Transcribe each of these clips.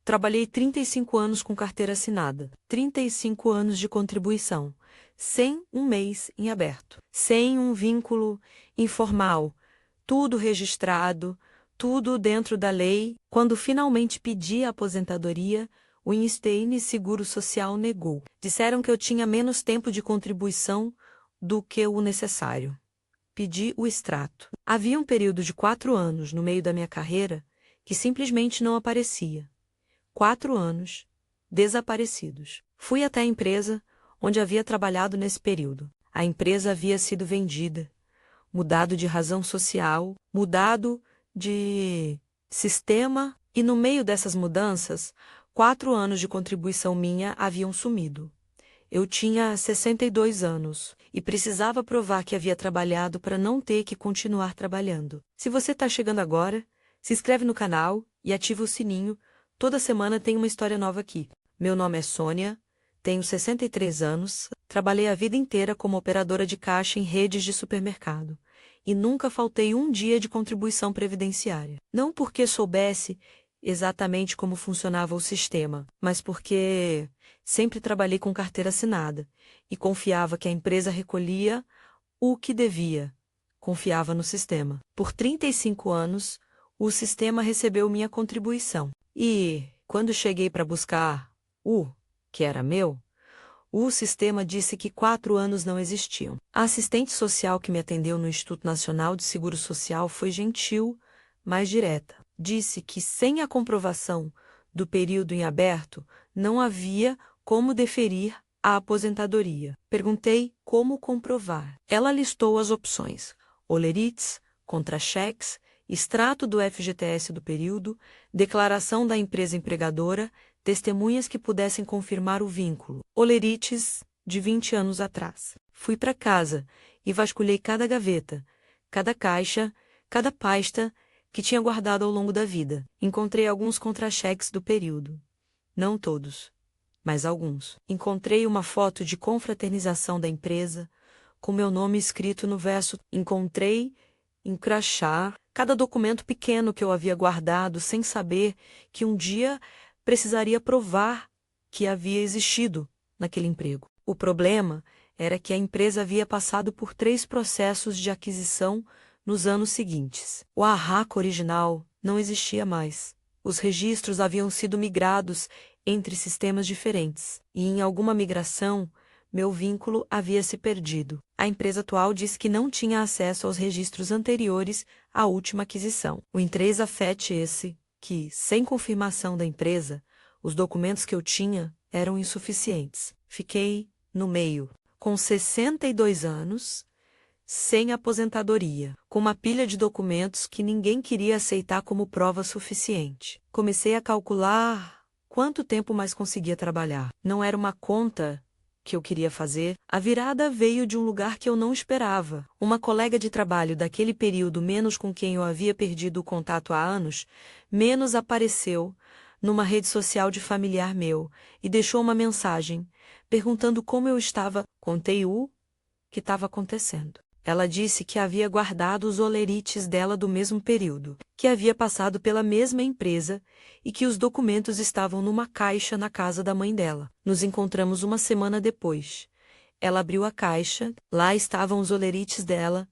Trabalhei 35 anos com carteira assinada, 35 anos de contribuição, sem um mês em aberto, sem um vínculo informal, tudo registrado, tudo dentro da lei. Quando finalmente pedi a aposentadoria, o INSTEIN Seguro Social negou. Disseram que eu tinha menos tempo de contribuição do que o necessário. Pedi o extrato. Havia um período de 4 anos no meio da minha carreira que simplesmente não aparecia. 4 anos desaparecidos. Fui até a empresa onde havia trabalhado nesse período. A empresa havia sido vendida, mudado de razão social, mudado de sistema, e no meio dessas mudanças, 4 anos de contribuição minha haviam sumido. Eu tinha 62 anos e precisava provar que havia trabalhado para não ter que continuar trabalhando. Se você está chegando agora, se inscreve no canal e ativa o sininho. Toda semana tem uma história nova aqui. Meu nome é Sônia, tenho 63 anos, trabalhei a vida inteira como operadora de caixa em redes de supermercado e nunca faltei um dia de contribuição previdenciária. Não porque soubesse exatamente como funcionava o sistema, mas porque sempre trabalhei com carteira assinada e confiava que a empresa recolhia o que devia. Confiava no sistema. Por 35 anos, o sistema recebeu minha contribuição. E, quando cheguei para buscar o que era meu, o sistema disse que 4 anos não existiam. A assistente social que me atendeu no Instituto Nacional de Seguro Social foi gentil, mas direta. Disse que sem a comprovação do período em aberto, não havia como deferir a aposentadoria. Perguntei como comprovar. Ela listou as opções: olerites, contra-cheques, extrato do FGTS do período, declaração da empresa empregadora, testemunhas que pudessem confirmar o vínculo. Olerites de 20 anos atrás. Fui para casa e vasculhei cada gaveta, cada caixa, cada pasta que tinha guardado ao longo da vida. Encontrei alguns contra-cheques do período. Não todos, mas alguns. Encontrei uma foto de confraternização da empresa, com meu nome escrito no verso. Encontrei em crachá cada documento pequeno que eu havia guardado sem saber que um dia precisaria provar que havia existido naquele emprego. O problema era que a empresa havia passado por 3 processos de aquisição nos anos seguintes. O arraco original não existia mais. Os registros haviam sido migrados entre sistemas diferentes, e em alguma migração, meu vínculo havia se perdido. A empresa atual disse que não tinha acesso aos registros anteriores à última aquisição. O interesse afete esse que, sem confirmação da empresa, os documentos que eu tinha eram insuficientes. Fiquei no meio, com 62 anos, sem aposentadoria, com uma pilha de documentos que ninguém queria aceitar como prova suficiente. Comecei a calcular quanto tempo mais conseguia trabalhar. Não era uma conta que eu queria fazer. A virada veio de um lugar que eu não esperava. Uma colega de trabalho daquele período, menos com quem eu havia perdido o contato há anos, menos apareceu numa rede social de familiar meu e deixou uma mensagem perguntando como eu estava. Contei o que estava acontecendo. Ela disse que havia guardado os olerites dela do mesmo período, que havia passado pela mesma empresa e que os documentos estavam numa caixa na casa da mãe dela. Nos encontramos uma semana depois. Ela abriu a caixa, lá estavam os olerites dela,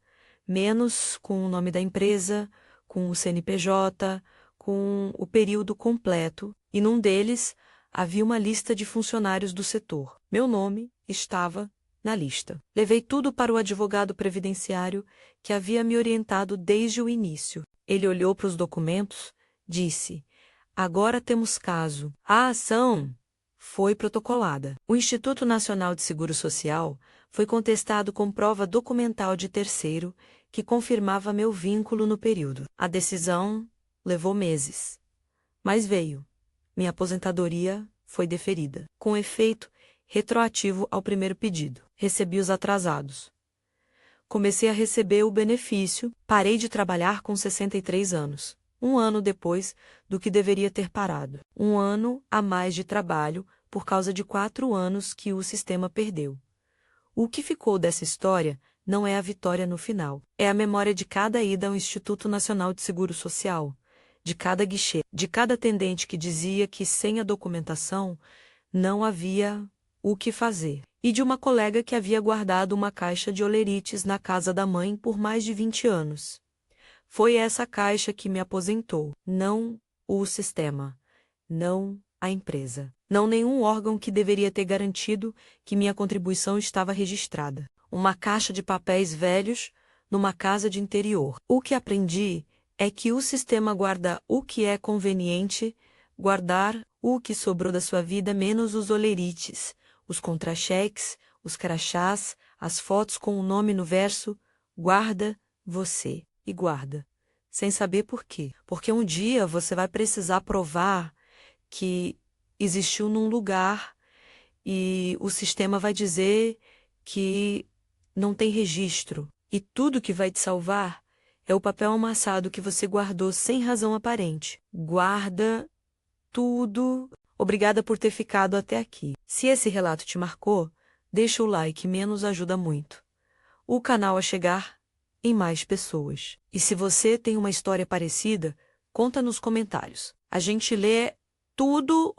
menos com o nome da empresa, com o CNPJ, com o período completo, e num deles havia uma lista de funcionários do setor. Meu nome estava na lista. Levei tudo para o advogado previdenciário que havia me orientado desde o início. Ele olhou para os documentos, disse: "Agora temos caso. A ação foi protocolada. O Instituto Nacional de Seguro Social foi contestado com prova documental de terceiro que confirmava meu vínculo no período. A decisão levou meses, mas veio. Minha aposentadoria foi deferida, com efeito retroativo ao primeiro pedido. Recebi os atrasados. Comecei a receber o benefício, parei de trabalhar com 63 anos, 1 ano depois do que deveria ter parado. 1 ano a mais de trabalho por causa de 4 anos que o sistema perdeu. O que ficou dessa história não é a vitória no final, é a memória de cada ida ao Instituto Nacional de Seguro Social, de cada guichê, de cada atendente que dizia que sem a documentação não havia o que fazer, e de uma colega que havia guardado uma caixa de olerites na casa da mãe por mais de 20 anos. Foi essa caixa que me aposentou, não o sistema, não a empresa, não nenhum órgão que deveria ter garantido que minha contribuição estava registrada. Uma caixa de papéis velhos numa casa de interior. O que aprendi é que o sistema guarda o que é conveniente guardar, o que sobrou da sua vida menos os olerites, os contra-cheques, os crachás, as fotos com o nome no verso, guarda você e guarda, sem saber por quê. Porque um dia você vai precisar provar que existiu num lugar e o sistema vai dizer que não tem registro. E tudo que vai te salvar é o papel amassado que você guardou sem razão aparente. Guarda tudo. Obrigada por ter ficado até aqui. Se esse relato te marcou, deixa o like, menos ajuda muito o canal a chegar em mais pessoas. E se você tem uma história parecida, conta nos comentários. A gente lê tudo